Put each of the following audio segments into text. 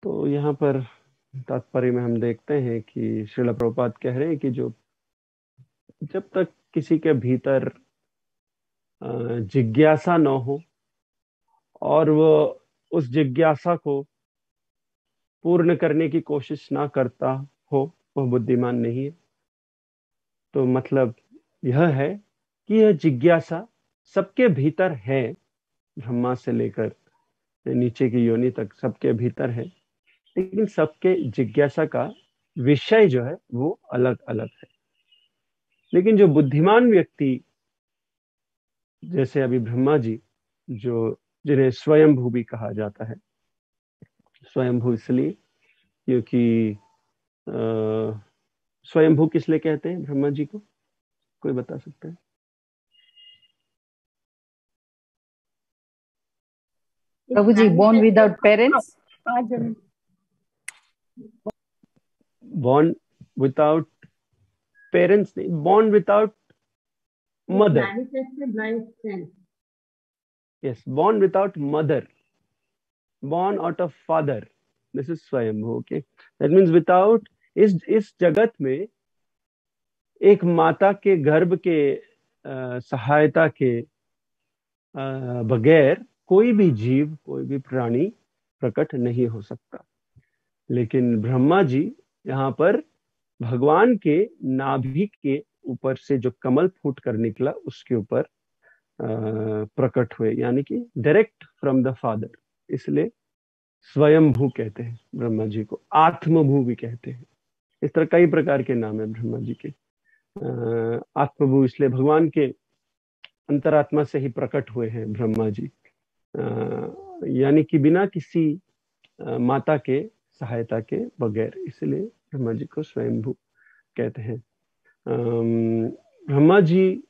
तो यहाँ पर तात्पर्य में हम देखते हैं कि श्रील प्रभुपाद कह रहे हैं कि जो जब तक किसी के भीतर जिज्ञासा न हो और वो उस जिज्ञासा को पूर्ण करने की कोशिश ना करता हो, वह बुद्धिमान नहीं है। तो मतलब यह है कि यह जिज्ञासा सबके भीतर है, ब्रह्मा से लेकर नीचे की योनि तक सबके भीतर है, लेकिन सबके जिज्ञासा का विषय जो है वो अलग अलग है। लेकिन जो बुद्धिमान व्यक्ति, जैसे अभी ब्रह्मा जी, जो जिन्हें स्वयंभू भी कहा जाता है, स्वयंभू इसलिए क्योंकि स्वयंभू किस लिए कहते हैं ब्रह्मा जी को, कोई बता सकता है? प्रभु जी, born without parents. Born without parents नहीं, born without mother. Yes, born without mother, born out of father. This is स्वयंभू. Okay, that means without, इस जगत में एक माता के गर्भ के सहायता के बगैर कोई भी जीव, कोई भी प्राणी प्रकट नहीं हो सकता। लेकिन ब्रह्मा जी यहाँ पर भगवान के नाभि के ऊपर से जो कमल फूट कर निकला उसके ऊपर प्रकट हुए, यानी कि डायरेक्ट फ्रॉम द फादर। इसलिए स्वयंभू कहते हैं ब्रह्मा जी को, आत्मभू भी कहते हैं। इस तरह कई प्रकार के नाम है ब्रह्मा जी के। आत्मभू इसलिए भगवान के अंतरात्मा से ही प्रकट हुए हैं ब्रह्मा जी, यानी कि बिना किसी माता के सहायता के बगैर, इसलिए ब्रह्मा जी को स्वयंभू कहते हैं। ब्रह्मा जी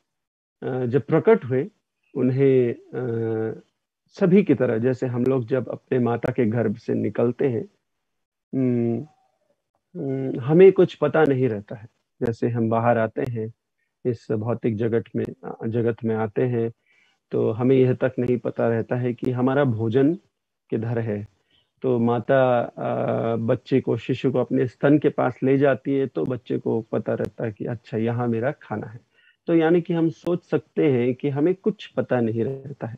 जब प्रकट हुए, उन्हें सभी की तरह, जैसे हम लोग जब अपने माता के गर्भ से निकलते हैं, हमें कुछ पता नहीं रहता है। जैसे हम बाहर आते हैं, इस भौतिक जगत में आते हैं, तो हमें यह तक नहीं पता रहता है कि हमारा भोजन किधर है। तो माता बच्चे को, शिशु को अपने स्तन के पास ले जाती है, तो बच्चे को पता रहता है कि अच्छा यहाँ मेरा खाना है। तो यानी कि हम सोच सकते हैं कि हमें कुछ पता नहीं रहता है।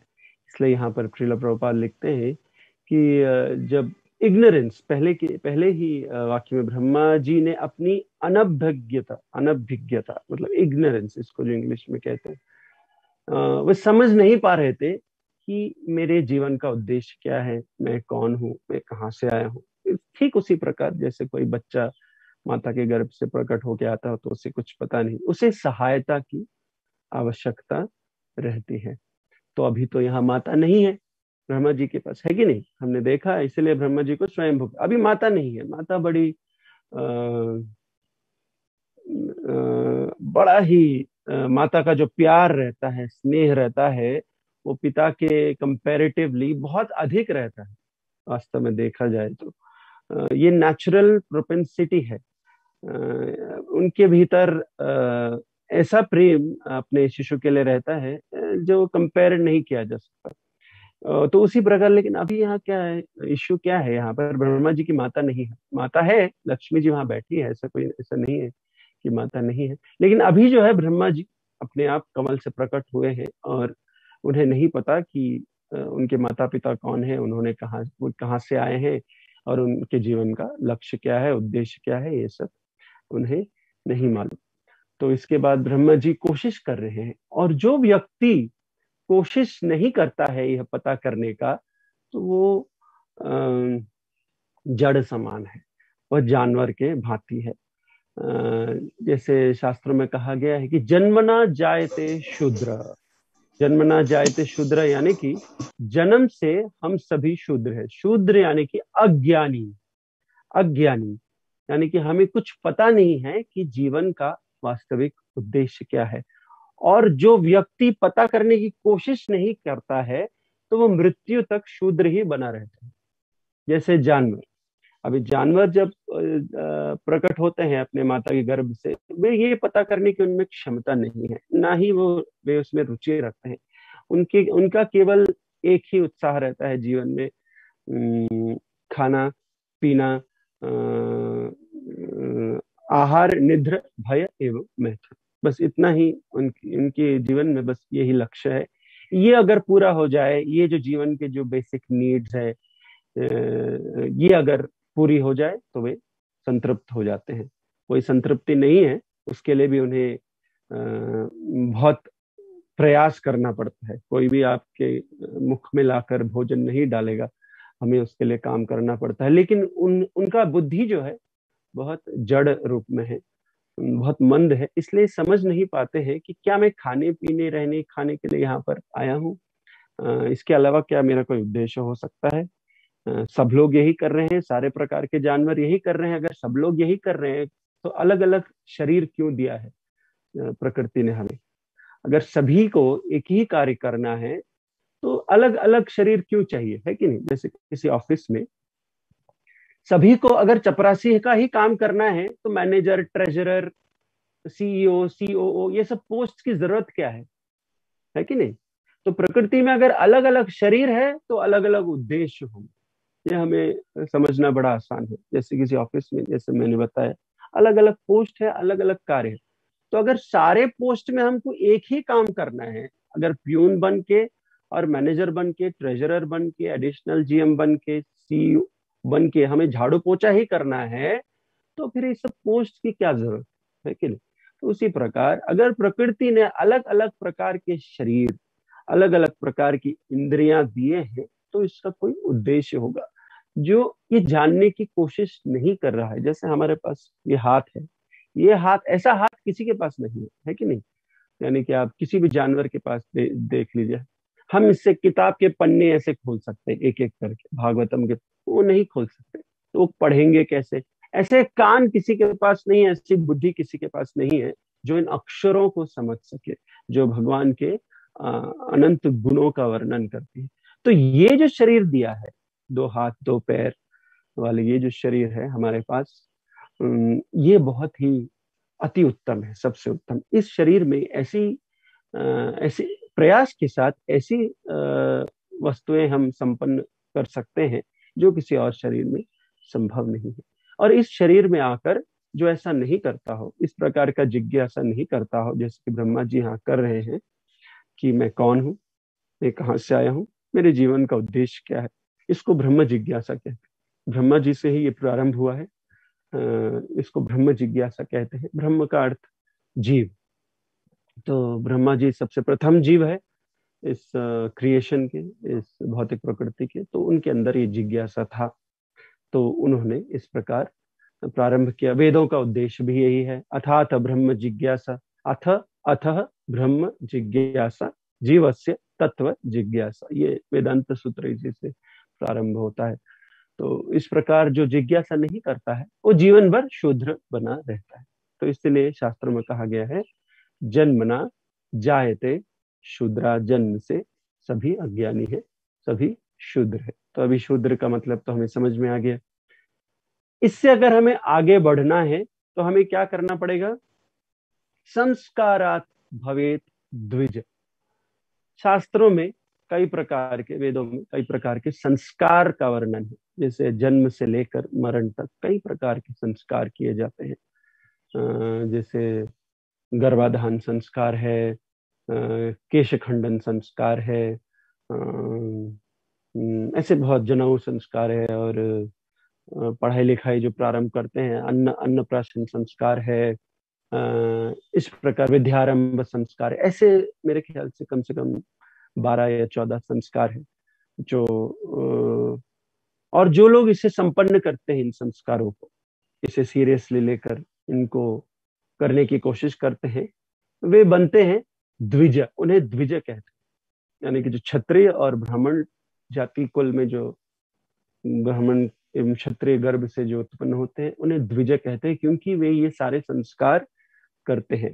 इसलिए यहाँ पर श्रील प्रभुपाद लिखते हैं कि जब इग्नोरेंस, पहले ही वाक्य में ब्रह्मा जी ने अपनी अनभिज्ञता मतलब इग्नोरेंस, इसको जो इंग्लिश में कहते हैं, वे समझ नहीं पा रहे थे कि मेरे जीवन का उद्देश्य क्या है, मैं कौन हूँ, मैं कहाँ से आया हूँ। ठीक उसी प्रकार जैसे कोई बच्चा माता के गर्भ से प्रकट होके आता हो, तो उसे कुछ पता नहीं, उसे सहायता की आवश्यकता रहती है। तो अभी तो यहाँ माता नहीं है ब्रह्मा जी के पास, है कि नहीं? हमने देखा, इसलिए ब्रह्मा जी को स्वयं अभी माता नहीं है। माता बड़ी बड़ा ही माता का जो प्यार रहता है, स्नेह रहता है, वो पिता के कंपैरेटिवली बहुत अधिक रहता है। वास्तव में देखा जाए तो ये नेचुरल प्रोपेंसिटी है उनके भीतर। ऐसा प्रेम अपने शिशु के लिए रहता है जो कंपेयर नहीं किया जा सकता। तो उसी प्रकार, लेकिन अभी यहाँ क्या है, इश्यू क्या है, यहाँ पर ब्रह्मा जी की माता नहीं है। माता है, लक्ष्मी जी वहां बैठी है, ऐसा नहीं है कि माता नहीं है। लेकिन अभी जो है, ब्रह्मा जी अपने आप कमल से प्रकट हुए हैं और उन्हें नहीं पता कि उनके माता पिता कौन है, वो कहाँ से आए हैं और उनके जीवन का लक्ष्य क्या है, उद्देश्य क्या है, ये सब उन्हें नहीं मालूम। तो इसके बाद ब्रह्मा जी कोशिश कर रहे हैं, और जो व्यक्ति कोशिश नहीं करता है यह पता करने का, तो वो जड़ समान है, वह जानवर के भांति है। जैसे शास्त्रों में कहा गया है कि जन्मना जायते शूद्र। जन्मना जायते शूद्र यानी कि जन्म से हम सभी शूद्र है। शूद्र यानी कि अज्ञानी। अज्ञानी यानी कि हमें कुछ पता नहीं है कि जीवन का वास्तविक उद्देश्य क्या है। और जो व्यक्ति पता करने की कोशिश नहीं करता है, तो वो मृत्यु तक शूद्र ही बना रहता है। जैसे जानवर, अभी जानवर जब प्रकट होते हैं अपने माता के गर्भ से, वे ये पता करने की उनमें क्षमता नहीं है, ना ही वे उसमें रुचि रखते हैं। उनका केवल एक ही उत्साह रहता है जीवन में, खाना पीना, आहार, निद्र, भय एवं मैथुन, बस इतना ही उनके जीवन में बस यही लक्ष्य है। ये अगर पूरा हो जाए, ये जो जीवन के जो बेसिक नीड्स है, ये अगर पूरी हो जाए तो वे संतृप्त हो जाते हैं। कोई संतृप्ति नहीं है, उसके लिए भी उन्हें बहुत प्रयास करना पड़ता है। कोई भी आपके मुख में लाकर भोजन नहीं डालेगा, हमें उसके लिए काम करना पड़ता है। लेकिन उनका बुद्धि जो है बहुत जड़ रूप में है, बहुत मंद है, इसलिए समझ नहीं पाते हैं कि क्या मैं खाने पीने रहने खाने के लिए यहाँ पर आया हूँ, इसके अलावा क्या मेरा कोई उद्देश्य हो सकता है। सब लोग यही कर रहे हैं, सारे प्रकार के जानवर यही कर रहे हैं। अगर सब लोग यही कर रहे हैं तो अलग अलग शरीर क्यों दिया है प्रकृति ने हमें? अगर सभी को एक ही कार्य करना है तो अलग अलग शरीर क्यों चाहिए, है कि नहीं? जैसे किसी ऑफिस में सभी को अगर चपरासी का ही काम करना है तो मैनेजर, ट्रेजरर, सीईओ, सीओओ, ये सब पोस्ट की जरूरत क्या है कि नहीं? तो प्रकृति में अगर अलग अलग शरीर है तो अलग अलग उद्देश्य होंगे। ये हमें समझना बड़ा आसान है। जैसे किसी ऑफिस में, जैसे मैंने बताया, अलग अलग पोस्ट है, अलग अलग कार्य है। तो अगर सारे पोस्ट में हमको एक ही काम करना है, अगर प्यून बन के और मैनेजर बन के, ट्रेजरर बन के, एडिशनल जीएम बन के, सीईओ बन के हमें झाड़ू पोछा ही करना है, तो फिर इस सब पोस्ट की क्या जरूरत है कि नहीं? तो उसी प्रकार अगर प्रकृति ने अलग अलग प्रकार के शरीर, अलग अलग प्रकार की इंद्रियां दिए हैं, तो इसका कोई उद्देश्य होगा जो ये जानने की कोशिश नहीं कर रहा है। जैसे हमारे पास ये हाथ है, ये हाथ, ऐसा हाथ किसी के पास नहीं है कि नहीं? यानी कि आप किसी भी जानवर के पास देख लीजिए, हम इससे किताब के पन्ने ऐसे खोल सकते हैं एक एक करके, भागवतम के, वो नहीं खोल सकते। तो वो पढ़ेंगे कैसे? ऐसे कान किसी के पास नहीं है, ऐसी बुद्धि किसी के पास नहीं है जो इन अक्षरों को समझ सके, जो भगवान के अनंत गुणों का वर्णन करती है। तो ये जो शरीर दिया है, दो हाथ दो पैर वाले ये जो शरीर है हमारे पास, ये बहुत ही अति उत्तम है, सबसे उत्तम। इस शरीर में ऐसी प्रयास के साथ ऐसी वस्तुएं हम संपन्न कर सकते हैं जो किसी और शरीर में संभव नहीं है। और इस शरीर में आकर जो ऐसा नहीं करता हो, इस प्रकार का जिज्ञासा नहीं करता हो, जैसे कि ब्रह्मा जी यहाँ कर रहे हैं कि मैं कौन हूँ, मैं कहाँ से आया हूँ, मेरे जीवन का उद्देश्य क्या है, इसको ब्रह्म जिज्ञासा कहते हैं। ब्रह्मा जी से ही ये प्रारंभ हुआ है। इसको ब्रह्म जिज्ञासा कहते हैं। ब्रह्म का अर्थ जीव। तो ब्रह्मा जी सबसे प्रथम जीव है इस क्रिएशन के, इस भौतिक प्रकृति के। तो उनके अंदर ये जिज्ञासा था, तो उन्होंने इस प्रकार प्रारंभ किया। वेदों का उद्देश्य भी यही है, अथात ब्रह्म जिज्ञासा, अथ अथः ब्रह्म जिज्ञासा जीवस्य तत्व जिज्ञासा, ये वेदांत सूत्र इसी से प्रारंभ होता है। तो इस प्रकार जो जिज्ञासा नहीं करता है वो जीवन भर शूद्र बना रहता है। तो इसलिए शास्त्रों में कहा गया है, जन्मना जायते शूद्रा, जन्म से सभी अज्ञानी है, सभी शूद्र है। तो अभी शूद्र का मतलब तो हमें समझ में आ गया। इससे अगर हमें आगे बढ़ना है तो हमें क्या करना पड़ेगा? संस्कारात भवेत द्विज। शास्त्रों में कई प्रकार के, वेदों में कई प्रकार के संस्कार का वर्णन है। जैसे जन्म से लेकर मरण तक कई प्रकार के संस्कार किए जाते हैं। जैसे गर्भाधान संस्कार है, केश खंडन संस्कार है, ऐसे बहुत जनेऊ संस्कार है, और पढ़ाई लिखाई जो प्रारंभ करते हैं, अन्नप्राशन संस्कार है, इस प्रकार विद्यारंभ संस्कार, ऐसे मेरे ख्याल से कम 12 या 14 संस्कार है जो और जो लोग इसे संपन्न करते हैं, इन संस्कारों को इसे सीरियसली लेकर इनको करने की कोशिश करते हैं, वे बनते हैं द्विज। उन्हें द्विज कहते हैं। यानी कि जो क्षत्रिय और ब्राह्मण जाति कुल में जो ब्राह्मण एवं क्षत्रिय गर्भ से जो उत्पन्न होते हैं, उन्हें द्विज कहते हैं, क्योंकि वे ये सारे संस्कार करते हैं।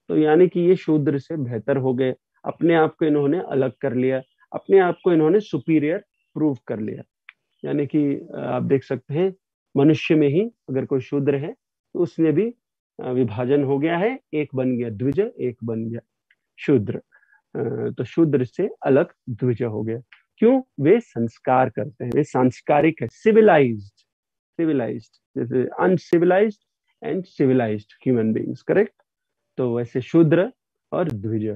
तो यानी कि ये शूद्र से बेहतर हो गए, अपने आप को इन्होंने अलग कर लिया, अपने आप को इन्होंने सुपीरियर प्रूव कर लिया। यानी कि आप देख सकते हैं, मनुष्य में ही अगर कोई शूद्र है तो उसमें भी विभाजन हो गया है, एक बन गया द्विज, एक बन गया शूद्र। तो शूद्र से अलग द्विज हो गया। क्यों? वे संस्कार करते हैं, वे सांस्कारिक है, सिविलाइज्ड, सिविलाइज्ड, जैसे uncivilized and civilized human beings, correct. तो वैसे शूद्र और द्विज,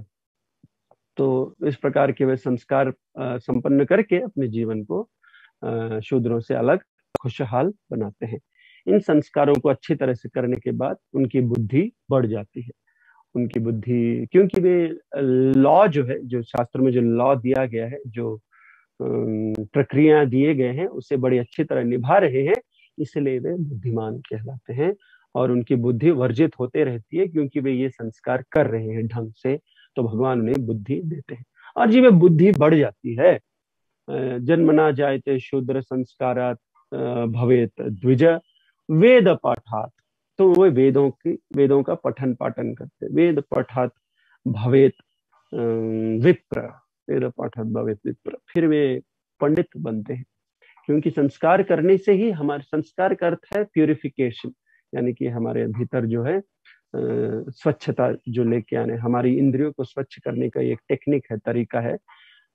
तो इस प्रकार के वे संस्कार संपन्न करके अपने जीवन को शूद्रों से अलग खुशहाल बनाते हैं। इन संस्कारों को अच्छी तरह से करने के बाद उनकी बुद्धि बढ़ जाती है। उनकी बुद्धि, क्योंकि वे लॉ जो है, जो शास्त्र में जो लॉ दिया गया है, जो प्रक्रिया दिए गए हैं, उसे बड़ी अच्छी तरह निभा रहे हैं, इसलिए वे बुद्धिमान कहलाते हैं। और उनकी बुद्धि वर्जित होते रहती है क्योंकि वे ये संस्कार कर रहे हैं ढंग से, तो भगवान उन्हें बुद्धि देते हैं। और जी में बुद्धि बढ़ जाती है। जन्मना जायते शूद्र संस्कारात भवेत द्विज वेद पाठात, तो वो वेदों का पठन पाठन करते, वेद पाठात भवेत विप्र, वेद पाठात भवेत विप्र, फिर वे पंडित बनते हैं। क्योंकि संस्कार करने से ही, हमारे संस्कार का अर्थ है प्यूरिफिकेशन, यानी कि हमारे भीतर जो है स्वच्छता जो लेके आने, हमारी इंद्रियों को स्वच्छ करने का एक टेक्निक है, तरीका है।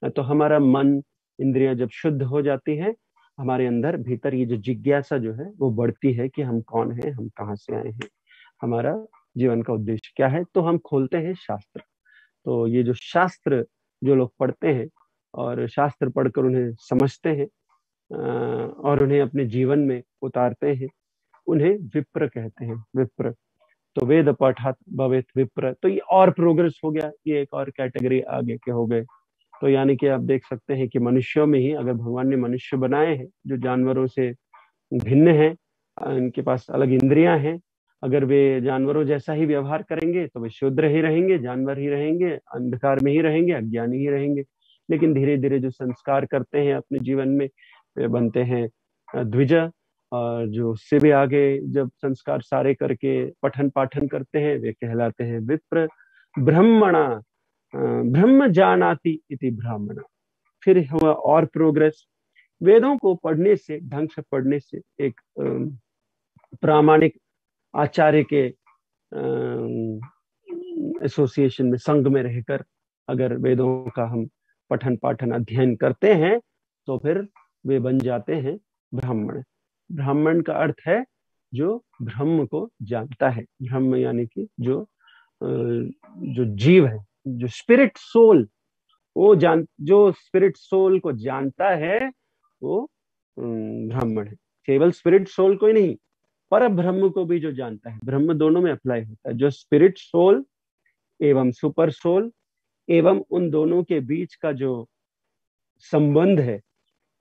तो हमारा मन, इंद्रियां जब शुद्ध हो जाती है, हमारे अंदर भीतर ये जो जिज्ञासा जो है वो बढ़ती है कि हम कौन हैं, हम कहाँ से आए हैं, हमारा जीवन का उद्देश्य क्या है। तो हम खोलते हैं शास्त्र। तो ये जो शास्त्र जो लोग पढ़ते हैं और शास्त्र पढ़कर उन्हें समझते हैं और उन्हें अपने जीवन में उतारते हैं, उन्हें विप्र कहते हैं, विप्र। तो वेद पाठात भवेत विप्र, तो ये और प्रोग्रेस हो गया, ये एक और कैटेगरी आगे के हो गए। तो यानी कि आप देख सकते हैं कि मनुष्यों में ही, अगर भगवान ने मनुष्य बनाए हैं जो जानवरों से भिन्न हैं, इनके पास अलग इंद्रियां हैं, अगर वे जानवरों जैसा ही व्यवहार करेंगे तो वे शूद्र ही रहेंगे, जानवर ही रहेंगे, अंधकार में ही रहेंगे, अज्ञानी ही रहेंगे। लेकिन धीरे धीरे जो संस्कार करते हैं अपने जीवन में, वे बनते हैं द्विज। और जो उससे भी आगे जब संस्कार सारे करके पठन पाठन करते हैं, वे कहलाते हैं विप्र। ब्रह्मणा ब्रह्म जानाति इति ब्राह्मण, फिर हुआ और प्रोग्रेस। वेदों को पढ़ने से, ढंग से पढ़ने से, एक प्रामाणिक आचार्य के एसोसिएशन में, संघ में रहकर अगर वेदों का हम पठन पाठन अध्ययन करते हैं, तो फिर वे बन जाते हैं ब्राह्मण। ब्राह्मण का अर्थ है जो ब्रह्म को जानता है। ब्रह्म यानी कि जो जीव है, जो स्पिरिट सोल, जो स्पिरिट सोल को जानता है, वो ब्राह्मण है। केवल स्पिरिट सोल को ही नहीं, पर ब्रह्म को भी जो जानता है। ब्रह्म दोनों में अप्लाई होता है। जो स्पिरिट सोल एवं सुपर सोल एवं उन दोनों के बीच का जो संबंध है,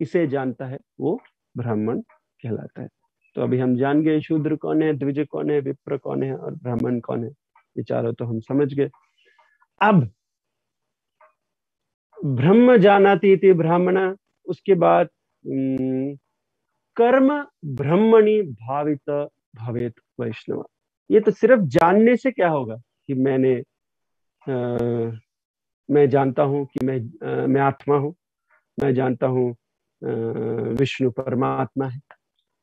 इसे जानता है, वो ब्राह्मण कहलाता है। तो अभी हम जान गए शूद्र कौन है, द्विज कौन है, विप्र कौन है और ब्राह्मण कौन है। ये चारों तो हम समझ गए। अब ब्रह्म जानाति इति ब्राह्मण, उसके बाद कर्म ब्रह्मणि भावित भवेत वैष्णव। ये तो सिर्फ जानने से क्या होगा कि मैं जानता हूं कि मैं आत्मा हूं, मैं जानता हूं विष्णु परमात्मा है,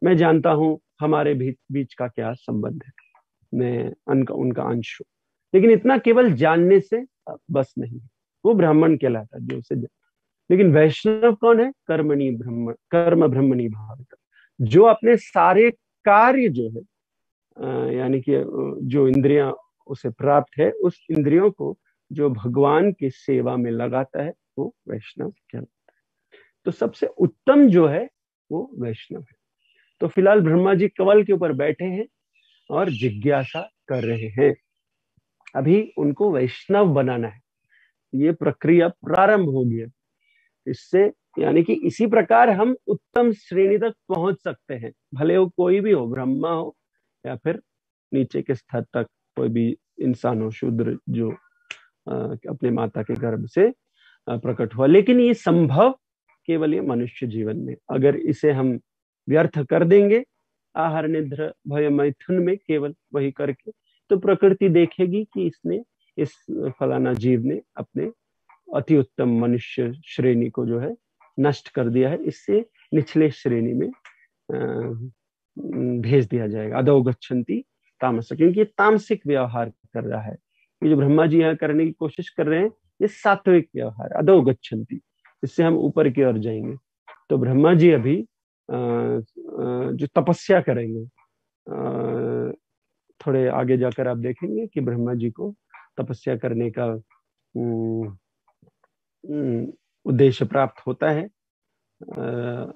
मैं जानता हूं हमारे बीच का क्या संबंध है, मैं उनका अंश हूं। लेकिन इतना केवल जानने से बस नहीं, वो ब्राह्मण कहलाता है जो उसे। लेकिन वैष्णव कौन है? कर्म ब्रह्मणि भावित, जो अपने सारे कार्य जो है, यानी कि जो इंद्रियां उसे प्राप्त है, उस इंद्रियों को जो भगवान की सेवा में लगाता है, वो वैष्णव कहलाता है। तो सबसे उत्तम जो है वो वैष्णव है। तो फिलहाल ब्रह्मा जी कमल के ऊपर बैठे हैं और जिज्ञासा कर रहे हैं। अभी उनको वैष्णव बनाना है, ये प्रक्रिया प्रारंभ हो गई। इससे यानी कि इसी प्रकार हम उत्तम श्रेणी तक पहुंच सकते हैं, भले वो कोई भी हो, ब्रह्मा हो या फिर नीचे के स्तर तक कोई भी इंसान हो, शूद्र जो अपने माता के गर्भ से प्रकट हुआ। लेकिन ये संभव केवल ये मनुष्य जीवन में। अगर इसे हम व्यर्थ कर देंगे आहार निद्रा भय मैथुन में केवल वही करके, तो प्रकृति देखेगी कि इसने, इस फलाना जीव ने अपने अति उत्तम मनुष्य श्रेणी को जो है नष्ट कर दिया है, इससे निचले श्रेणी में भेज दिया जाएगा। अधो गच्छन्ति तामस, क्योंकि ये तामसिक व्यवहार कर रहा है। ये जो ब्रह्मा जी यहाँ करने की कोशिश कर रहे हैं, ये सात्विक व्यवहार, अधो गच्छन्ति, इससे हम ऊपर की ओर जाएंगे। तो ब्रह्मा जी अभी जो तपस्या करेंगे। थोड़े आगे जाकर आप देखेंगे कि ब्रह्मा जी को तपस्या करने का उद्देश्य प्राप्त होता है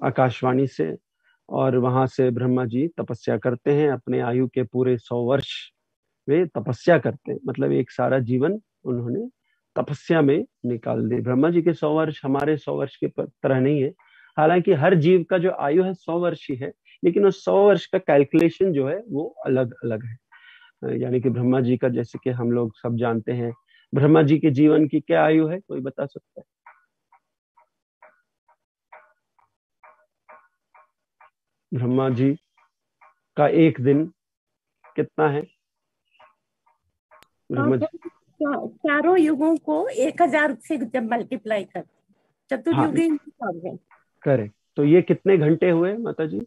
आकाशवाणी से, और वहां से ब्रह्मा जी तपस्या करते हैं। अपने आयु के पूरे 100 वर्ष वे तपस्या करते हैं, मतलब एक सारा जीवन उन्होंने तपस्या में निकाल दी। ब्रह्मा जी के 100 वर्ष हमारे 100 वर्ष के तरह नहीं है। हालांकि हर जीव का जो आयु है 100 वर्ष ही है, लेकिन उस 100 वर्ष का कैलकुलेशन जो है वो अलग अलग है। यानी कि ब्रह्मा जी का, जैसे कि हम लोग सब जानते हैं, ब्रह्मा जी के जीवन की क्या आयु है, कोई बता सकता है? ब्रह्मा जी का एक दिन कितना है? ब्रह्मा जी, चारों युगों को 1000 से जब मल्टीप्लाई कर, हाँ, चतुर्युगी हिसाब है। करेक्ट। तो ये कितने घंटे हुए माता जी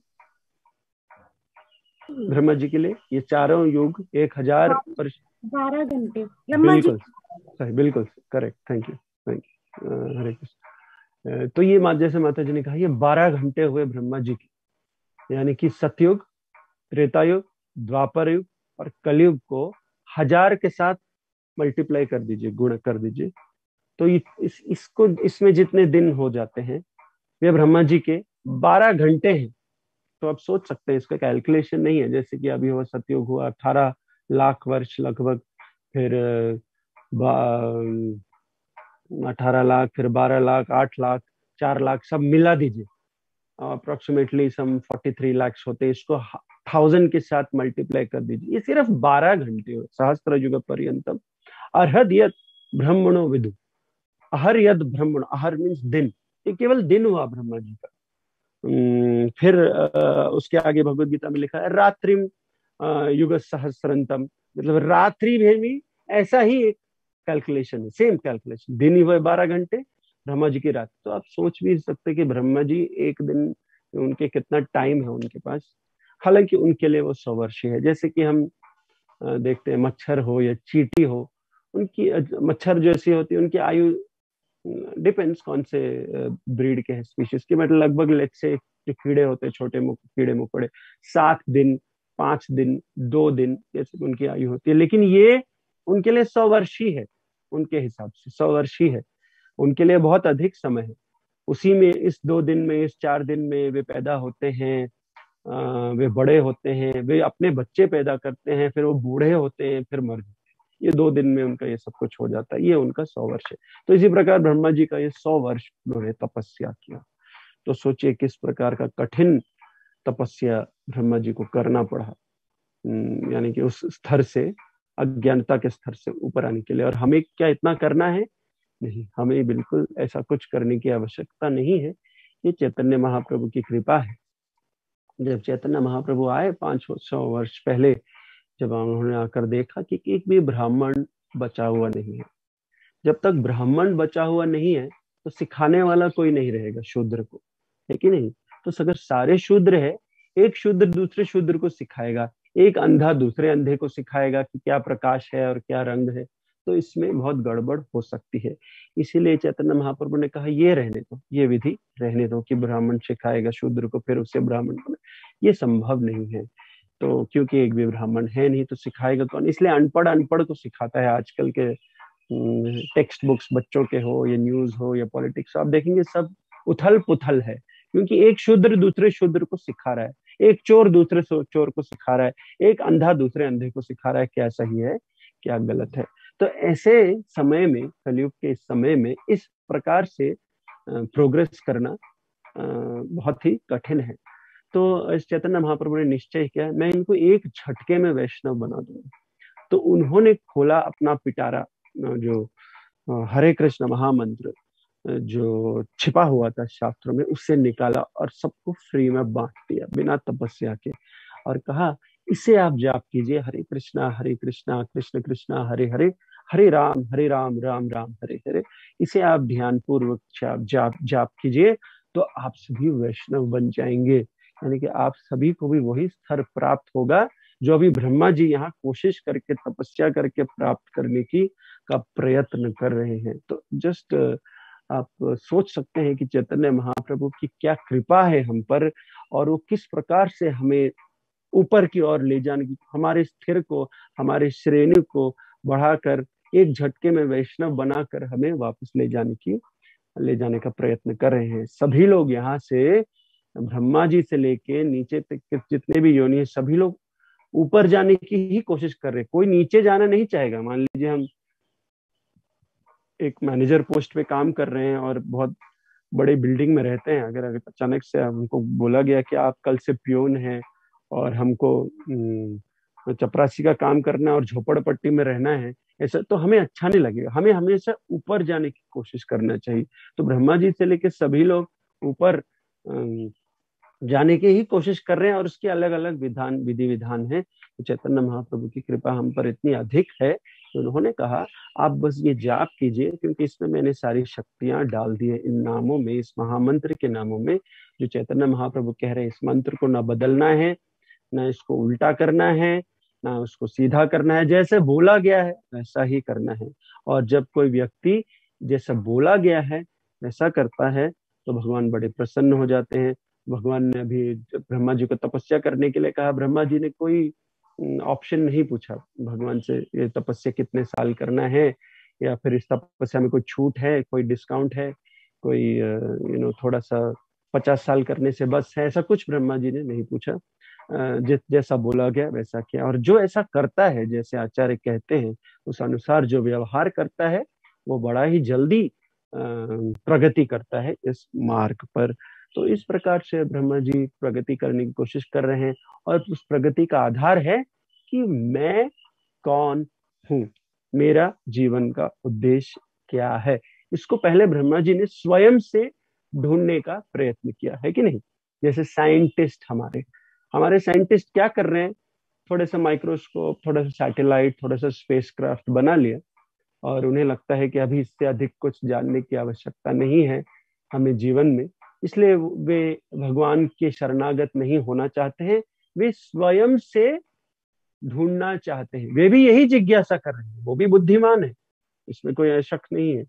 ब्रह्मा जी के लिए? ये चारों युग 1000 वर्ष, 12 घंटे ब्रह्मा जी। बिल्कुल सही, बिल्कुल correct. Thank you, thank you. Hare Krishna. तो ये जैसे माता जी ने कहा, ये 12 घंटे हुए ब्रह्मा जी के। यानी कि सतयुग, त्रेता युग, द्वापर युग और कलयुग को 1000 के साथ मल्टीप्लाई कर दीजिए, गुण कर दीजिए, तो इसको इसमें जितने दिन हो जाते हैं वे ब्रह्मा जी के 12 घंटे हैं। तो आप सोच सकते हैं, इसका कैलकुलेशन नहीं है। जैसे कि अभी हुआ सतयुग हुआ 18 लाख वर्ष लगभग, फिर 18 लाख, फिर 12 लाख, 8 लाख, 4 लाख, सब मिला दीजिए, अप्रोक्सीमेटली सम 43 लाख होते हैं। इसको 1000 के साथ मल्टीप्लाई कर दीजिए, ये सिर्फ 12 घंटे हुए। सहस्त्र युग पर्यंतम अर्हद यद ब्रह्मणो विदु। अहर यद ब्रह्मण, अहर मीन्स दिन, ये केवल दिन हुआ ब्रह्मा जी का। फिर उसके आगे भगवत गीता में लिखा है रात्रिम युग सहस्रंतम, मतलब रात्रि में भी ऐसा ही एक कैलकुलेशन है, सेम कैलकुलेशन। दिन ही हुए 12 घंटे, ब्रह्मा जी की रात। तो आप सोच भी सकते कि ब्रह्मा जी एक दिन, उनके कितना टाइम है उनके पास। हालांकि उनके लिए वो 100 वर्ष है। जैसे कि हम देखते हैं मच्छर हो या चींटी हो, उनकी मच्छर जैसी होती है उनकी आयु डिपेंड्स कौन से ब्रीड के हैं, स्पीशीज के, मतलब लगभग लेट्स से जो कीड़े होते हैं छोटे कीड़े मकोड़े, 7 दिन, 5 दिन, 2 दिन, जैसे उनकी आयु होती है। लेकिन ये उनके लिए 100 वर्ष ही है, उनके हिसाब से 100 वर्ष ही है। उनके लिए बहुत अधिक समय है। उसी में, इस 2 दिन में, इस 4 दिन में वे पैदा होते हैं, वे बड़े होते हैं, वे अपने बच्चे पैदा करते हैं, फिर वो बूढ़े होते हैं, फिर मर जाते हैं। ये 2 दिन में उनका ये सब कुछ हो जाता है। ये उनका 100 वर्ष है। तो इसी प्रकार ब्रह्मा जी का ये 100 वर्ष उन्होंने तपस्या किया। तो सोचिए किस प्रकार का कठिन तपस्या ब्रह्मा जी को करना पड़ा, यानी कि उस स्तर से, अज्ञानता के स्तर से ऊपर आने के लिए। और हमें क्या इतना करना है? नहीं, हमें बिल्कुल ऐसा कुछ करने की आवश्यकता नहीं है। ये चैतन्य महाप्रभु की कृपा है। जब चैतन्य महाप्रभु आए 500 वर्ष पहले, जब उन्होंने आकर देखा कि एक भी ब्राह्मण बचा हुआ नहीं है। जब तक ब्राह्मण बचा हुआ नहीं है तो सिखाने वाला कोई नहीं रहेगा शूद्र को, है कि नहीं? तो अगर सारे शूद्र है, एक शूद्र दूसरे शूद्र को सिखाएगा, एक अंधा दूसरे अंधे को सिखाएगा कि क्या प्रकाश है और क्या रंग है, तो इसमें बहुत गड़बड़ हो सकती है। इसीलिए चैतन्य महाप्रभु ने कहा ये रहने दो, ये विधि रहने दो कि ब्राह्मण सिखाएगा शूद्र को फिर उससे ब्राह्मण बने। ये संभव नहीं है। तो क्योंकि एक भी ब्राह्मण है नहीं तो सिखाएगा कौन? इसलिए अनपढ़ अनपढ़ को सिखाता है। आजकल के टेक्स्ट बुक्स बच्चों के हो या न्यूज हो या पॉलिटिक्स, आप देखेंगे सब उथल पुथल है, क्योंकि एक शूद्र दूसरे शूद्र को सिखा रहा है, एक चोर दूसरे चोर को सिखा रहा है, एक अंधा दूसरे अंधे को सिखा रहा है क्या सही है क्या गलत है। तो ऐसे समय में, कलयुग के इस समय में, इस प्रकार से प्रोग्रेस करना बहुत ही कठिन है। तो इस चैतन्य महाप्रभु ने निश्चय किया, मैं इनको एक झटके में वैष्णव बना दूंगा। तो उन्होंने खोला अपना पिटारा, जो हरे कृष्ण महामंत्र जो छिपा हुआ था शास्त्रों में, उससे निकाला और सबको फ्री में बांट दिया बिना तपस्या के, और कहा इसे आप जाप कीजिए, हरे कृष्णा कृष्ण कृष्णा हरे हरे, हरे राम राम राम हरे हरे। इसे आप ध्यान पूर्वक जाप जाप कीजिए, तो आप सभी वैष्णव बन जाएंगे। यानी कि आप सभी को भी वही स्तर प्राप्त होगा जो अभी ब्रह्मा जी यहाँ कोशिश करके, तपस्या करके प्राप्त करने की का प्रयत्न कर रहे हैं। तो जस्ट आप सोच सकते हैं कि चैतन्य महाप्रभु की क्या कृपा है हम पर, और वो किस प्रकार से हमें ऊपर की ओर ले जाने की, हमारे स्थिर को, हमारे श्रेणी को बढ़ाकर एक झटके में वैष्णव बनाकर हमें वापस ले जाने का प्रयत्न कर रहे हैं। सभी लोग यहाँ से, ब्रह्मा जी से लेके नीचे तक के जितने भी योनि है, सभी लोग ऊपर जाने की ही कोशिश कर रहे हैं। कोई नीचे जाना नहीं चाहेगा। मान लीजिए हम एक मैनेजर पोस्ट पे काम कर रहे हैं और बहुत बड़े बिल्डिंग में रहते हैं, अगर अचानक से हमको बोला गया कि आप कल से पियोन हैं और हमको चपरासी का काम करना है और झोपड़पट्टी में रहना है, ऐसा तो हमें अच्छा नहीं लगेगा। हमें हमेशा ऊपर जाने की कोशिश करना चाहिए। तो ब्रह्मा जी से लेकर सभी लोग ऊपर जाने की ही कोशिश कर रहे हैं, और उसके अलग अलग विधि विधान है। तो चैतन्य महाप्रभु की कृपा हम पर इतनी अधिक है तो उन्होंने कहा आप बस ये जाप कीजिए, क्योंकि इसमें मैंने सारी शक्तियां डाल दी है इन नामों में, इस महामंत्र के नामों में। जो चैतन्य महाप्रभु कह रहे हैं, इस मंत्र को ना बदलना है, ना इसको उल्टा करना है, ना उसको सीधा करना है, जैसे बोला गया है वैसा ही करना है। और जब कोई व्यक्ति जैसा बोला गया है वैसा करता है तो भगवान बड़े प्रसन्न हो जाते हैं। भगवान ने अभी ब्रह्मा जी को तपस्या करने के लिए कहा, ब्रह्मा जी ने कोई ऑप्शन नहीं पूछा भगवान से, ये तपस्या कितने साल करना है, या फिर इस तपस्या में कोई छूट है, कोई डिस्काउंट है, कोई थोड़ा सा 50 साल करने से बस है, ऐसा कुछ ब्रह्मा जी ने नहीं पूछा। जैसा बोला गया वैसा किया। और जो ऐसा करता है, जैसे आचार्य कहते हैं, उस अनुसार जो व्यवहार करता है वो बड़ा ही जल्दी प्रगति करता है इस मार्ग पर। तो इस प्रकार से ब्रह्मा जी प्रगति करने की कोशिश कर रहे हैं, और उस प्रगति का आधार है कि मैं कौन हूं, मेरा जीवन का उद्देश्य क्या है। इसको पहले ब्रह्मा जी ने स्वयं से ढूंढने का प्रयत्न किया है कि नहीं। जैसे साइंटिस्ट, हमारे साइंटिस्ट क्या कर रहे हैं, थोड़े सा माइक्रोस्कोप, थोड़ा सा सैटेलाइट, थोड़ा सा स्पेसक्राफ्ट बना लिया, और उन्हें लगता है कि अभी इससे अधिक कुछ जानने की आवश्यकता नहीं है हमें जीवन में, इसलिए वे भगवान के शरणागत नहीं होना चाहते हैं, वे स्वयं से ढूंढना चाहते हैं। वे भी यही जिज्ञासा कर रहे हैं, वो भी बुद्धिमान है, इसमें कोई शक नहीं है।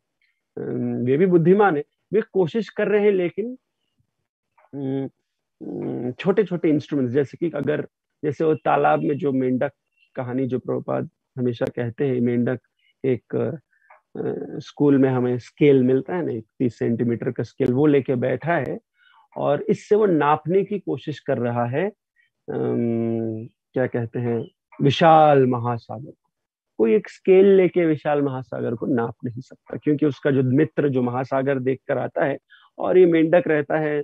वे भी बुद्धिमान है, वे कोशिश कर रहे हैं, लेकिन छोटे छोटे इंस्ट्रूमेंट्स, जैसे कि अगर जैसे वो तालाब में जो मेंढक कहानी जो प्रभुपाद हमेशा कहते हैं, मेंढक एक स्कूल में हमें स्केल मिलता है ना, 30 सेंटीमीटर का स्केल, वो लेके बैठा है और इससे वो नापने की कोशिश कर रहा है क्या कहते हैं, विशाल महासागर को। कोई एक स्केल लेके विशाल महासागर को नाप नहीं सकता, क्योंकि उसका जो मित्र जो महासागर देख कर आता है, और ये मेंढक रहता है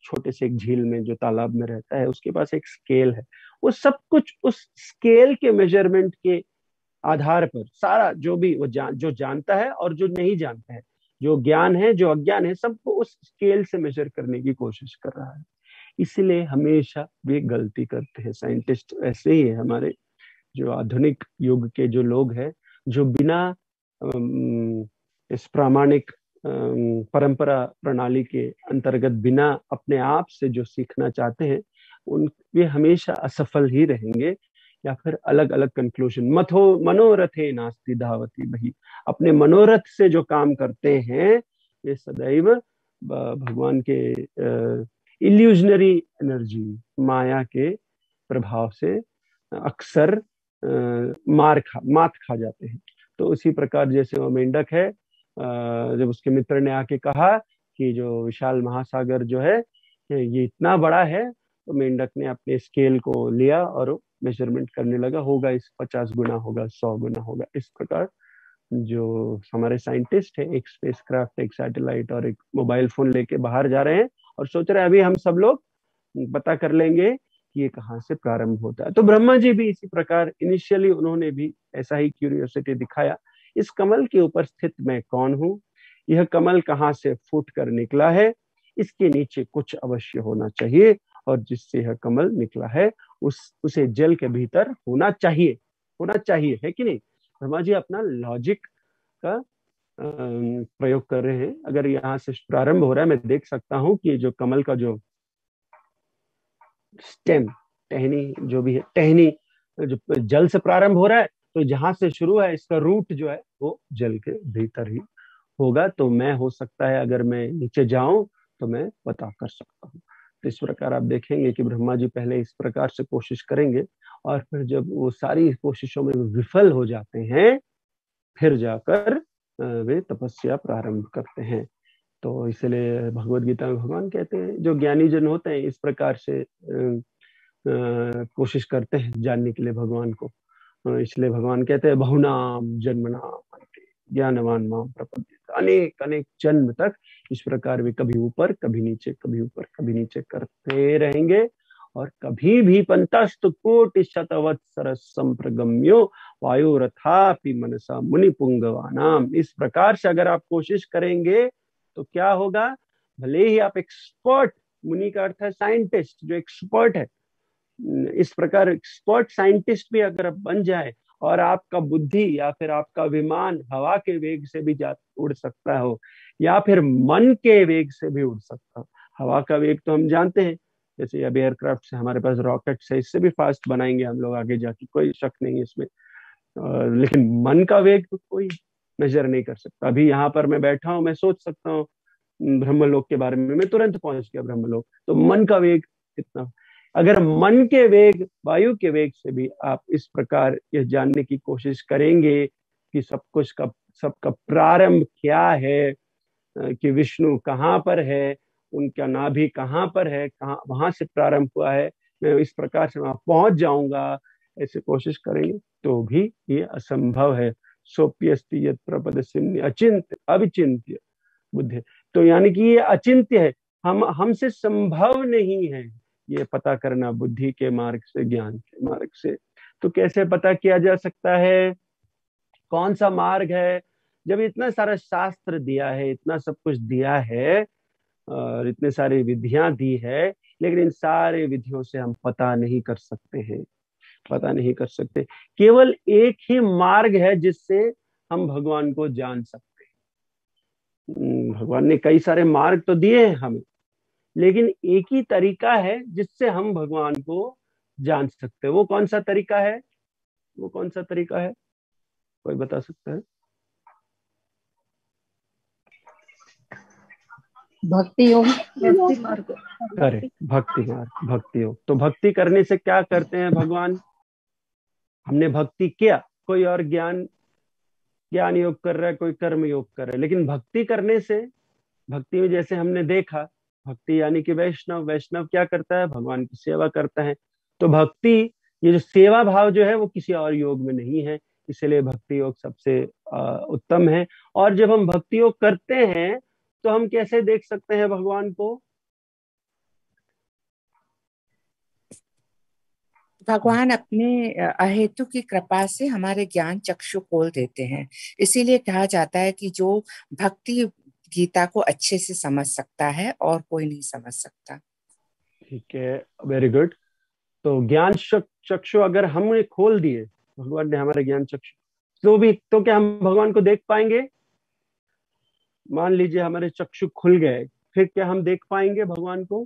छोटे से एक झील में जो तालाब में रहता है, उसके पास एक स्केल है। वो सब कुछ उस स्केल के मेजरमेंट के आधार पर, सारा जो भी वो जो जानता है और जो नहीं जानता है, जो ज्ञान है जो अज्ञान है, सबको उस स्केल से मेजर करने की कोशिश कर रहा है। इसलिए हमेशा वे गलती करते हैं। साइंटिस्ट ऐसे ही है हमारे जो आधुनिक युग के जो लोग हैं, जो बिना इस प्रामाणिक परंपरा प्रणाली के अंतर्गत बिना अपने आप से जो सीखना चाहते हैं, उन वे हमेशा असफल ही रहेंगे, या फिर अलग अलग कंक्लूजन। मनोरथे नास्ति धावती बही, अपने मनोरथ से जो काम करते हैं वे सदैव भगवान के इल्यूजनरी एनर्जी, माया के प्रभाव से अक्सर मात खा जाते हैं। तो उसी प्रकार जैसे वो मेंढक है, जब उसके मित्र ने आके कहा कि जो विशाल महासागर जो है ये इतना बड़ा है, तो मेंढक ने अपने स्केल को लिया और मेजरमेंट करने लगा, होगा इस 50 गुना होगा, 100 गुना होगा। इस प्रकार जो हमारे साइंटिस्ट है, एक स्पेसक्राफ्ट, एक सैटेलाइट और एक मोबाइल फोन लेके बाहर जा रहे हैं और सोच रहे हैं अभी हम सब लोग पता कर लेंगे कि ये कहाँ से प्रारंभ होता है। तो ब्रह्मा जी भी इसी प्रकार इनिशियली उन्होंने भी ऐसा ही क्यूरियोसिटी दिखाया, इस कमल के ऊपर स्थित मैं कौन हूँ, यह कमल कहाँ से फूट कर निकला है, इसके नीचे कुछ अवश्य होना चाहिए, और जिससे यह कमल निकला है उसे जल के भीतर होना चाहिए, है कि नहीं। ब्रह्मा जी अपना लॉजिक का प्रयोग कर रहे हैं। अगर यहाँ से प्रारंभ हो रहा है, मैं देख सकता हूँ कि जो कमल का जो स्टेम, टहनी जो भी है, टहनी जो जल से प्रारंभ हो रहा है, तो जहां से शुरू है इसका रूट जो है वो जल के भीतर ही होगा। तो मैं हो सकता है अगर मैं नीचे जाऊं तो मैं पता कर सकता हूँ। तो इस प्रकार आप देखेंगे कि ब्रह्मा जी पहले इस प्रकार से कोशिश करेंगे, और फिर जब वो सारी कोशिशों में विफल हो जाते हैं, फिर जाकर वे तपस्या प्रारंभ करते हैं। तो इसलिए भगवत गीता में भगवान कहते हैं, जो ज्ञानी जन होते हैं इस प्रकार से कोशिश करते हैं जानने के लिए भगवान को। इसलिए भगवान कहते हैं बहुनाम जन्मनाम अन्ते ज्ञानवान माम प्रपद्यते। अनेक अनेक जन्म तक इस प्रकार वे कभी ऊपर कभी नीचे, कभी ऊपर कभी नीचे करते रहेंगे, और कभी भी पंतस्तु कोटि शतवत्सर संप्रगम्यो वायुरथापि मनसा मुनि पुंगवानाम। इस प्रकार से अगर आप कोशिश करेंगे तो क्या होगा, भले ही आप एक्सपर्ट, मुनि का अर्थ है साइंटिस्ट, जो एक्सपर्ट है, इस प्रकार एक्सपर्ट साइंटिस्ट भी अगर बन जाए और आपका बुद्धि या फिर आपका विमान हवा के वेग से भी उड़ सकता हो, या फिर मन के वेग से भी उड़ सकता हो। हवा का वेग तो हम जानते हैं, जैसे अब एयरक्राफ्ट से हमारे पास रॉकेट से, इससे भी फास्ट बनाएंगे हम लोग आगे जाके, कोई शक नहीं है इसमें। लेकिन मन का वेग तो कोई मेजर नहीं कर सकता। अभी यहाँ पर मैं बैठा हूँ, मैं सोच सकता हूँ ब्रह्मलोक के बारे में, मैं तुरंत पहुंच गया ब्रह्मलोक। तो मन का वेग कितना, अगर मन के वेग, वायु के वेग से भी आप इस प्रकार यह जानने की कोशिश करेंगे कि सब कुछ का, सबका प्रारंभ क्या है, कि विष्णु कहाँ पर है, उनका नाभि कहाँ पर है, कहाँ वहां से प्रारंभ हुआ है, मैं इस प्रकार से वहां पहुंच जाऊंगा, ऐसे कोशिश करेंगे तो भी ये असंभव है। सोप्यस्ति यत् प्रपदस्मिन् अचिंत्य अविचिंत्य बुद्धि। तो यानी कि ये अचिंत्य है, हमसे संभव नहीं है ये पता करना बुद्धि के मार्ग से, ज्ञान के मार्ग से। तो कैसे पता किया जा सकता है कौन सा मार्ग है, जब इतना सारा शास्त्र दिया है, इतना सब कुछ दिया है और इतने सारी विधियां दी है, लेकिन इन सारे विधियों से हम पता नहीं कर सकते हैं, पता नहीं कर सकते। केवल एक ही मार्ग है जिससे हम भगवान को जान सकते हैं। भगवान ने कई सारे मार्ग तो दिए हैं हमें, लेकिन एक ही तरीका है जिससे हम भगवान को जान सकते हैं। वो कौन सा तरीका है, वो कौन सा तरीका है, कोई बता सकता है? भक्ति योग, भक्ति मार्ग। करेक्ट, भक्ति मार्ग, भक्ति योग। तो भक्ति करने से क्या करते हैं भगवान, हमने भक्ति किया, कोई और ज्ञान योग कर रहा है, कोई कर्म योग कर रहा है, लेकिन भक्ति करने से, भक्ति में जैसे हमने देखा, भक्ति यानी कि वैष्णव, वैष्णव क्या करता है, भगवान की सेवा करता है। तो भक्ति, ये जो सेवा भाव जो है वो किसी और योग में नहीं है, इसलिए भक्ति योग सबसे उत्तम है। और जब हम भक्ति योग करते हैं तो हम कैसे देख सकते हैं भगवान को? भगवान अपने अहेतु की कृपा से हमारे ज्ञान चक्षु खोल देते हैं। इसीलिए कहा जाता है कि जो भक्ति गीता को अच्छे से समझ सकता है और कोई नहीं समझ सकता। ठीक है, वेरी गुड। तो ज्ञान चक्षु अगर हमने खोल दिए, भगवान ने हमारे ज्ञान चक्षु, तो क्या हम भगवान को देख पाएंगे? मान लीजिए हमारे चक्षु खुल गए, फिर क्या हम देख पाएंगे भगवान को?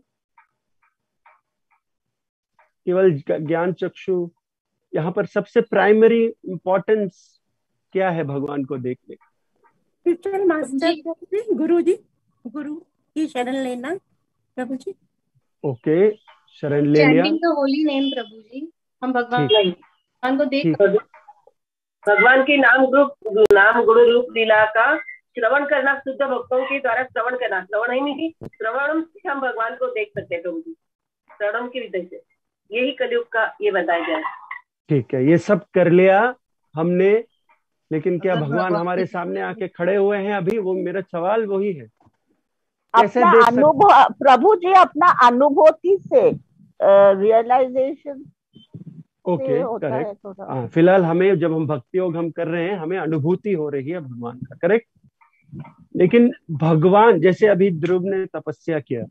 केवल ज्ञान चक्षु, यहाँ पर सबसे प्राइमरी इंपॉर्टेंस क्या है भगवान को देखने का? टीचर मास्टर, गुरु जी, गुरु की शरण लेना प्रभु जी। ओके, शरण ले लिया, चैंटिंग द होली नेम प्रभु जी, हम भगवान को देख, भगवान की नाम गुरु रूप लीला का श्रवण करना, शुद्ध भक्तों के द्वारा श्रवण करना, श्रवण ही नहीं, श्रवण से हम भगवान को देख सकते हैं प्रभु जी, श्रवण की विधि से, यही कलयुग का ये बताया गया है। ठीक है, ये सब कर लिया हमने, लेकिन क्या भगवान हमारे सामने आके खड़े हुए हैं अभी? वो मेरा सवाल वही है, कैसे देख अनुभव प्रभु जी, अपना अनुभूति से रियलाइजेशन। Okay, correct. हाँ, फिलहाल हमें, जब हम भक्ति योग हम कर रहे हैं, हमें अनुभूति हो रही है भगवान का, करेक्ट। लेकिन भगवान, जैसे अभी ध्रुव ने तपस्या किया,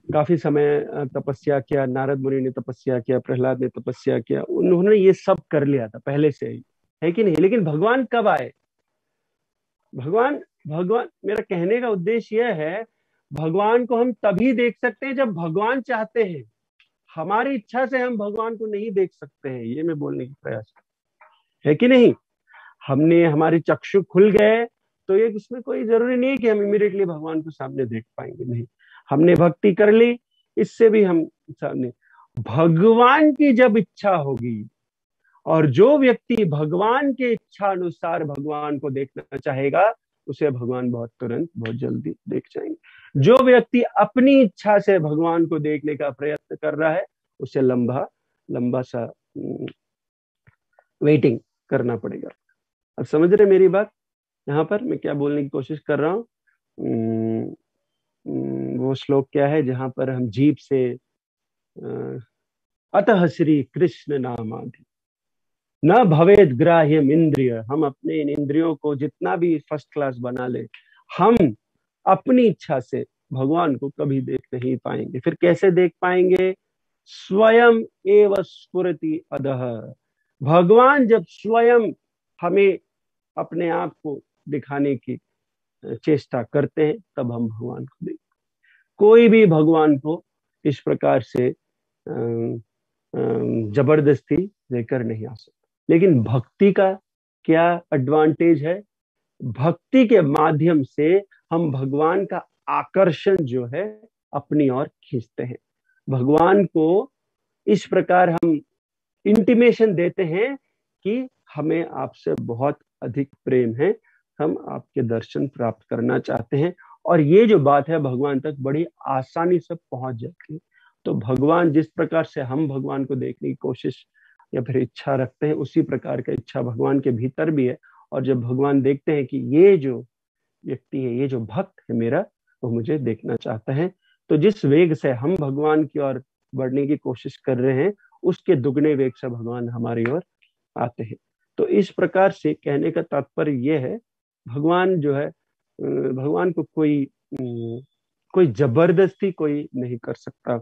काफी समय तपस्या किया, नारद मुनि ने तपस्या किया, प्रहलाद ने तपस्या किया, उन्होंने ये सब कर लिया था पहले से ही, है कि नहीं? लेकिन भगवान कब आए? भगवान मेरा कहने का उद्देश्य यह है, भगवान को हम तभी देख सकते हैं जब भगवान चाहते हैं। हमारी इच्छा से हम भगवान को नहीं देख सकते हैं, ये मैं बोलने की प्रयास है कि नहीं? हमने, हमारे चक्षु खुल गए तो ये, इसमें कोई जरूरी नहीं है कि हम इमीडिएटली भगवान को सामने देख पाएंगे, नहीं। हमने भक्ति कर ली, इससे भी हम सामने, भगवान की जब इच्छा होगी और जो व्यक्ति भगवान के इच्छा अनुसार भगवान को देखना चाहेगा उसे भगवान बहुत तुरंत बहुत जल्दी देख जाएंगे। जो व्यक्ति अपनी इच्छा से भगवान को देखने का प्रयत्न कर रहा है उसे लंबा लंबा सा वेटिंग करना पड़ेगा। अब समझ रहे मेरी बात? यहाँ पर मैं क्या बोलने की कोशिश कर रहा हूँ, वो श्लोक क्या है जहां पर हम जीभ से अतः श्री कृष्ण नामाधि न भवेद ग्राह्यम इंद्रिय, हम अपने इन इंद्रियों को जितना भी फर्स्ट क्लास बना ले, हम अपनी इच्छा से भगवान को कभी देख नहीं पाएंगे। फिर कैसे देख पाएंगे? स्वयं एव स्फुरति अधः, भगवान जब स्वयं हमें अपने आप को दिखाने की चेष्टा करते हैं तब हम भगवान को देखते। कोई भी भगवान को इस प्रकार से जबरदस्ती लेकर नहीं आ सकता। लेकिन भक्ति का क्या एडवांटेज है? भक्ति के माध्यम से हम भगवान का आकर्षण जो है अपनी ओर खींचते हैं। भगवान को इस प्रकार हम इंटिमेशन देते हैं कि हमें आपसे बहुत अधिक प्रेम है, हम आपके दर्शन प्राप्त करना चाहते हैं। और ये जो बात है भगवान तक बड़ी आसानी से पहुंच जाती है। तो भगवान जिस प्रकार से हम भगवान को देखने की कोशिश या फिर इच्छा रखते हैं उसी प्रकार का इच्छा भगवान के भीतर भी है। और जब भगवान देखते हैं कि ये जो व्यक्ति है, ये जो भक्त है मेरा, वो मुझे देखना चाहता है, तो जिस वेग से हम भगवान की ओर बढ़ने की कोशिश कर रहे हैं उसके दुगने वेग से भगवान हमारी ओर आते हैं। तो इस प्रकार से कहने का तात्पर्य यह है, भगवान जो है, भगवान को कोई जबरदस्ती कोई नहीं कर सकता।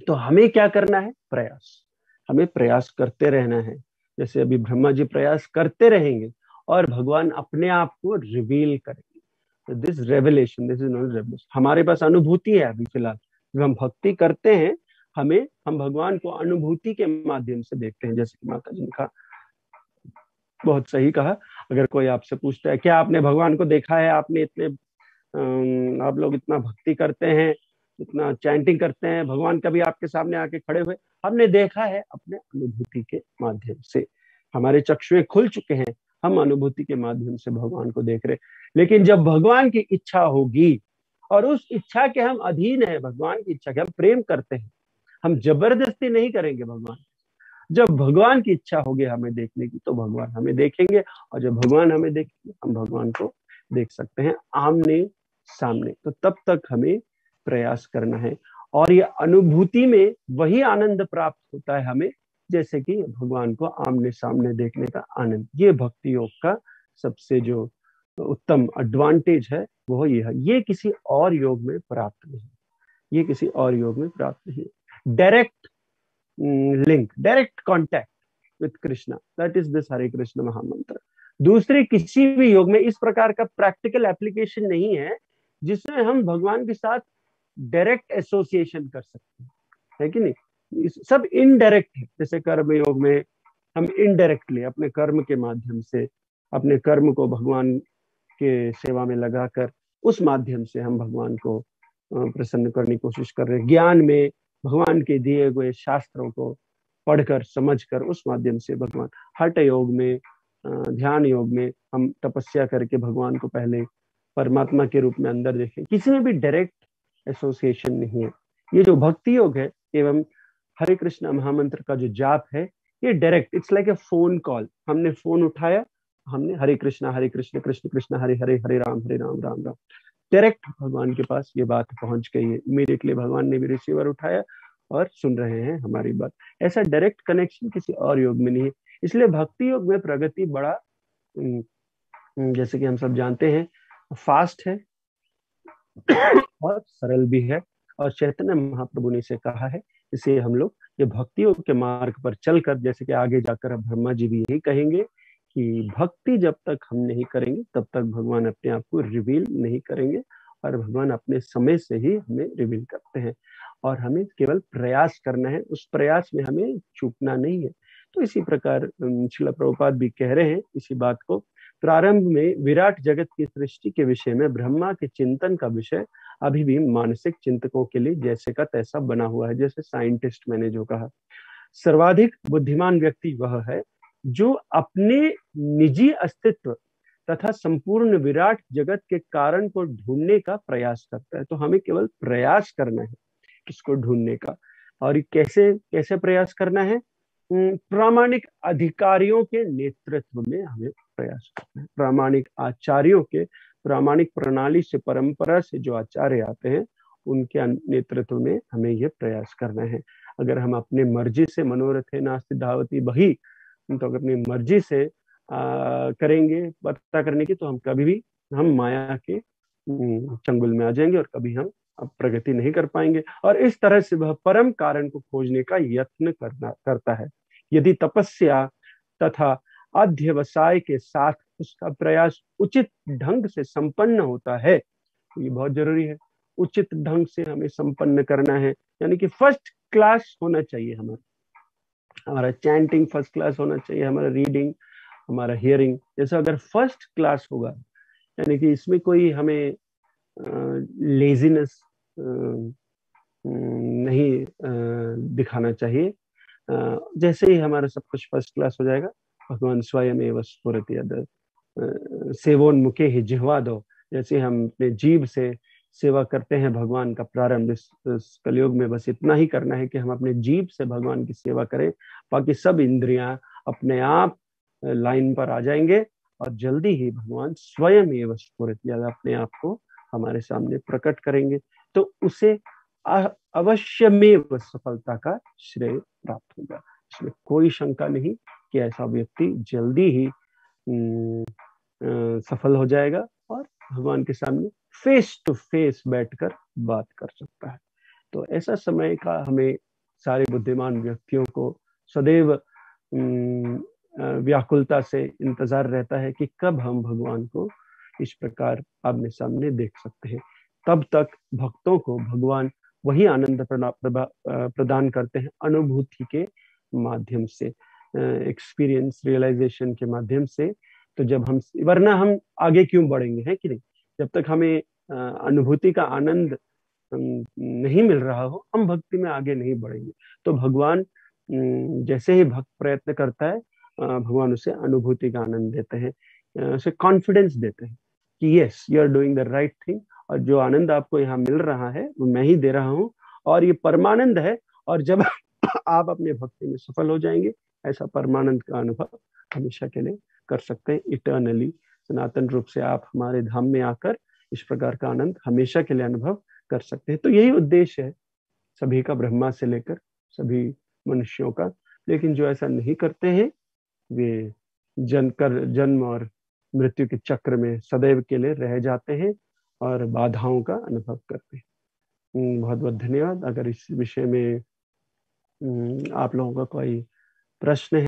तो हमें क्या करना है? प्रयास, हमें प्रयास करते रहना है। जैसे अभी ब्रह्मा जी प्रयास करते रहेंगे और भगवान अपने आप को रिवील करेंगे। This revelation, this is not revelation, हमारे पास अनुभूति है अभी फिलहाल। जब हम भक्ति करते हैं हम भगवान को अनुभूति के माध्यम से देखते हैं। जैसे कि माता जी ने कहा, बहुत सही कहा, अगर कोई आपसे पूछता है क्या आपने भगवान को देखा है, आपने इतने आप लोग इतना भक्ति करते हैं, इतना चैंटिंग करते हैं, भगवान कभी आपके सामने आके खड़े हुए? हमने देखा है अपने अनुभूति के माध्यम से, हमारे चक्षुएं खुल चुके हैं, हम अनुभूति के माध्यम से भगवान को देख रहे। लेकिन जब भगवान की इच्छा होगी और उस इच्छा के हम अधीन है, भगवान की इच्छा के हम प्रेम करते हैं, हम जबरदस्ती नहीं करेंगे भगवान। जब भगवान की इच्छा होगी हमें देखने की तो भगवान हमें देखेंगे, और जब भगवान हमें देखेंगे हम भगवान को देख सकते हैं आमने सामने। तो तब तक हमें प्रयास करना है, और ये अनुभूति में वही आनंद प्राप्त होता है हमें जैसे कि भगवान को आमने सामने देखने का आनंद। ये भक्ति योग का सबसे जो उत्तम एडवांटेज है वो ये है, ये किसी और योग में प्राप्त नहीं, ये किसी और योग में प्राप्त नहीं। Direct link, direct contact with Krishna, that is this Hare Krishna mahamantra. दूसरे किसी भी योग में इस प्रकार का प्रैक्टिकल एप्लीकेशन नहीं है जिसमें हम भगवान के साथ डायरेक्ट एसोसिएशन कर सकते हैं, है कि नहीं? सब इनडायरेक्ट है। जैसे कर्म योग में हम इनडायरेक्टली अपने कर्म के माध्यम से अपने कर्म को भगवान के सेवा में लगाकर उस माध्यम से हम भगवान को प्रसन्न करने की कोशिश कर रहे हैं। ज्ञान में भगवान के दिए हुए शास्त्रों को पढ़कर समझकर उस माध्यम से भगवान, हठ योग में, ध्यान योग में हम तपस्या करके भगवान को पहले परमात्मा के रूप में अंदर देखें। किसी में भी डायरेक्ट एसोसिएशन नहीं है। ये जो भक्ति योग है एवं हरे कृष्ण महामंत्र का जो जाप है ये direct, it's like a phone call. हमने फोन उठाया, हमने हरे कृष्ण कृष्ण कृष्ण हरे हरे, हरे राम राम राम। डायरेक्ट भगवान के पास ये बात पहुंच गई है, इमीडिएटली भगवान ने भी रिसीवर उठाया और सुन रहे हैं हमारी बात। ऐसा डायरेक्ट कनेक्शन किसी और योग में नहीं है। इसलिए भक्ति योग में प्रगति बड़ा, जैसे कि हम सब जानते हैं, फास्ट है और सरल भी है। और चैतन्य महाप्रभु ने इसे कहा है। इसे हम लोग ये भक्ति योग के मार्ग पर चलकर, जैसे कि आगे जाकर अब ब्रह्मा जी भी यही कहेंगे कि भक्ति जब तक हम नहीं करेंगे तब तक भगवान अपने आप को रिवील नहीं करेंगे, और भगवान अपने समय से ही हमें रिवील करते हैं। और हमें केवल प्रयास करना है, उस प्रयास में हमें चूकना नहीं है। तो इसी प्रकार श्रील प्रभुपाद भी कह रहे हैं इसी बात को, प्रारंभ में विराट जगत की सृष्टि के विषय में ब्रह्मा के चिंतन का विषय अभी भी मानसिक चिंतकों के लिए जैसे का तैसा बना हुआ है। जैसे साइंटिस्ट मैंने जो कहा, सर्वाधिक बुद्धिमान व्यक्ति वह है जो अपने निजी अस्तित्व तथा संपूर्ण विराट जगत के कारण को ढूंढने का प्रयास करता है। तो हमें केवल प्रयास करना है इसको ढूंढने का। और ये कैसे कैसे प्रयास करना है? प्रामाणिक अधिकारियों के नेतृत्व में हमें प्रयास करना है। प्रामाणिक आचार्यों के, प्रामाणिक प्रणाली से, परंपरा से जो आचार्य आते हैं उनके नेतृत्व में हमें यह प्रयास करना है। अगर हम अपने मर्जी से मनोरथे नास्ति धावति बहि, तो अगर अपनी मर्जी से करेंगे पता करने की, तो हम कभी भी हम माया के चंगुल में आ जाएंगे और कभी हम प्रगति नहीं कर पाएंगे। और इस तरह से वह परम कारण को खोजने का यत्न करता है। यदि तपस्या तथा अध्यवसाय के साथ उसका प्रयास उचित ढंग से संपन्न होता है, तो ये बहुत जरूरी है, उचित ढंग से हमें संपन्न करना है। यानी कि फर्स्ट क्लास होना चाहिए हमारा चैंटिंग फर्स्ट क्लास होना चाहिए, हमारा रीडिंग, हमारा हियरिंग जैसा अगर फर्स्ट क्लास होगा, यानी कि इसमें कोई हमें लेजीनेस नहीं दिखाना चाहिए। जैसे ही हमारा सब कुछ फर्स्ट क्लास हो जाएगा, भगवान स्वयं एवं स्फुरति अद सेवोन्मुखे ही जिह्वा दो, जैसे हम अपने जीव से सेवा करते हैं भगवान का प्रारंभ इस कलयुग में बस इतना ही करना है कि हम अपने जीव से भगवान की सेवा करें। बाकी सब इंद्रियां अपने आप लाइन पर आ जाएंगे और जल्दी ही भगवान स्वयं एवं स्फुरति अद अपने आप को हमारे सामने प्रकट करेंगे। तो उसे अवश्यमेव सफलता का श्रेय प्राप्त होगा। इसमें कोई शंका नहीं कि ऐसा व्यक्ति जल्दी ही सफल हो जाएगा और भगवान के सामने फेस टू फेस बैठकर बात कर सकता है। तो ऐसा समय का हमें सारे बुद्धिमान व्यक्तियों को सदैव व्याकुलता से इंतजार रहता है कि कब हम भगवान को इस प्रकार आमने सामने देख सकते हैं। तब तक भक्तों को भगवान वही आनंद प्रदान करते हैं अनुभूति के माध्यम से, एक्सपीरियंस रियलाइजेशन के माध्यम से। तो जब हम, वरना हम आगे क्यों बढ़ेंगे, है कि नहीं? जब तक हमें अनुभूति का आनंद नहीं मिल रहा हो, हम भक्ति में आगे नहीं बढ़ेंगे। तो भगवान जैसे ही भक्त प्रयत्न करता है, भगवान उसे अनुभूति का आनंद देते हैं, उसे कॉन्फिडेंस देते हैं कि yes you are doing the right thing, और जो आनंद आपको यहाँ मिल रहा है वो मैं ही दे रहा हूँ और ये परमानंद है। और जब आप अपने भक्ति में सफल हो जाएंगे, ऐसा परमानंद का अनुभव हमेशा के लिए कर सकते हैं, इटर्नली सनातन रूप से आप हमारे धाम में आकर इस प्रकार का आनंद हमेशा के लिए अनुभव कर सकते हैं। तो यही उद्देश्य है सभी का, ब्रह्मा से लेकर सभी मनुष्यों का। लेकिन जो ऐसा नहीं करते हैं वे जन्म और मृत्यु के चक्र में सदैव के लिए रह जाते हैं और बाधाओं का अनुभव करते हैं। बहुत बहुत धन्यवाद। अगर इस विषय में आप लोगों का कोई प्रश्न है